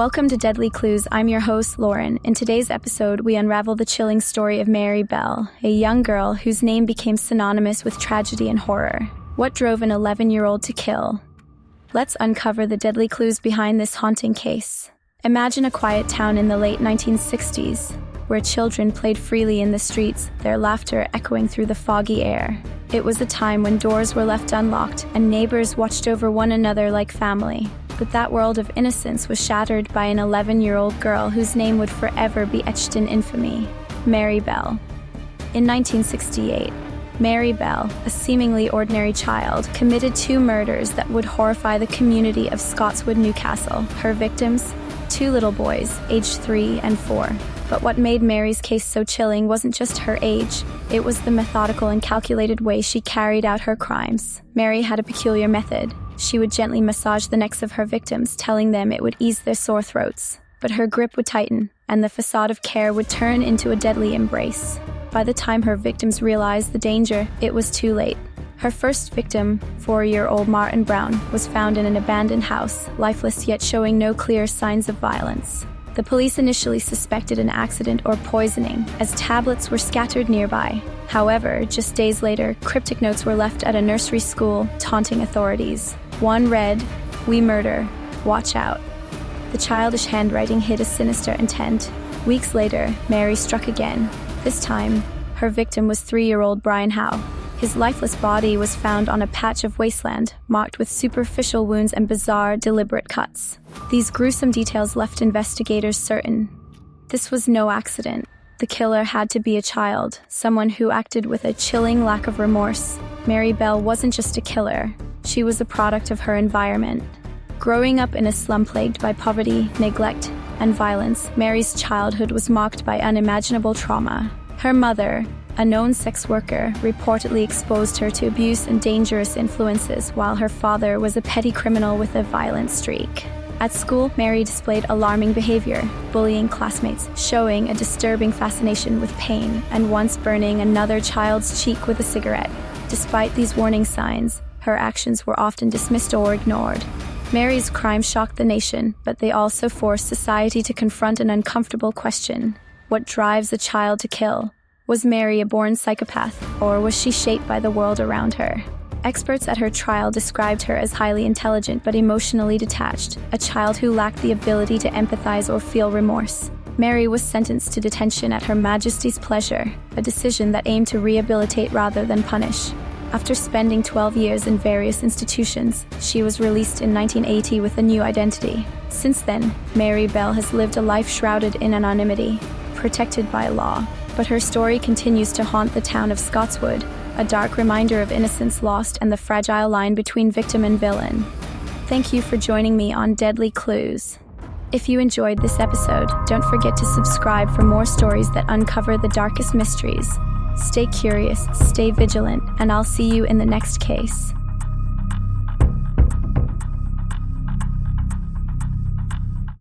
Welcome to Deadly Clues. I'm your host, Lauren. In today's episode, we unravel the chilling story of Mary Bell, a young girl whose name became synonymous with tragedy and horror. What drove an 11-year-old to kill? Let's uncover the deadly clues behind this haunting case. Imagine a quiet town in the late 1960s, where children played freely in the streets, their laughter echoing through the foggy air. It was a time when doors were left unlocked and neighbors watched over one another like family. But that world of innocence was shattered by an 11-year-old girl whose name would forever be etched in infamy, Mary Bell. In 1968, Mary Bell, a seemingly ordinary child, committed 2 murders that would horrify the community of Scotswood, Newcastle. Her victims? 2 little boys, aged 3 and 4. But what made Mary's case so chilling wasn't just her age, it was the methodical and calculated way she carried out her crimes. Mary had a peculiar method. She would gently massage the necks of her victims, telling them it would ease their sore throats. But her grip would tighten, and the facade of care would turn into a deadly embrace. By the time her victims realized the danger, it was too late. Her first victim, 4-year-old Martin Brown, was found in an abandoned house, lifeless yet showing no clear signs of violence. The police initially suspected an accident or poisoning, as tablets were scattered nearby. However, just days later, cryptic notes were left at a nursery school, taunting authorities. One read, "We murder, watch out." The childish handwriting hid a sinister intent. Weeks later, Mary struck again. This time, her victim was 3-year-old Brian Howe. His lifeless body was found on a patch of wasteland, marked with superficial wounds and bizarre, deliberate cuts. These gruesome details left investigators certain. This was no accident. The killer had to be a child, someone who acted with a chilling lack of remorse. Mary Bell wasn't just a killer. She was a product of her environment. Growing up in a slum plagued by poverty, neglect, and violence, Mary's childhood was marked by unimaginable trauma. Her mother, a known sex worker, reportedly exposed her to abuse and dangerous influences, while her father was a petty criminal with a violent streak. At school, Mary displayed alarming behavior, bullying classmates, showing a disturbing fascination with pain, and once burning another child's cheek with a cigarette. Despite these warning signs, her actions were often dismissed or ignored. Mary's crimes shocked the nation, but they also forced society to confront an uncomfortable question. What drives a child to kill? Was Mary a born psychopath, or was she shaped by the world around her? Experts at her trial described her as highly intelligent but emotionally detached, a child who lacked the ability to empathize or feel remorse. Mary was sentenced to detention at Her Majesty's pleasure, a decision that aimed to rehabilitate rather than punish. After spending 12 years in various institutions, she was released in 1980 with a new identity. Since then, Mary Bell has lived a life shrouded in anonymity, protected by law. But her story continues to haunt the town of Scotswood, a dark reminder of innocence lost and the fragile line between victim and villain. Thank you for joining me on Deadly Clues. If you enjoyed this episode, don't forget to subscribe for more stories that uncover the darkest mysteries. Stay curious, stay vigilant, and I'll see you in the next case.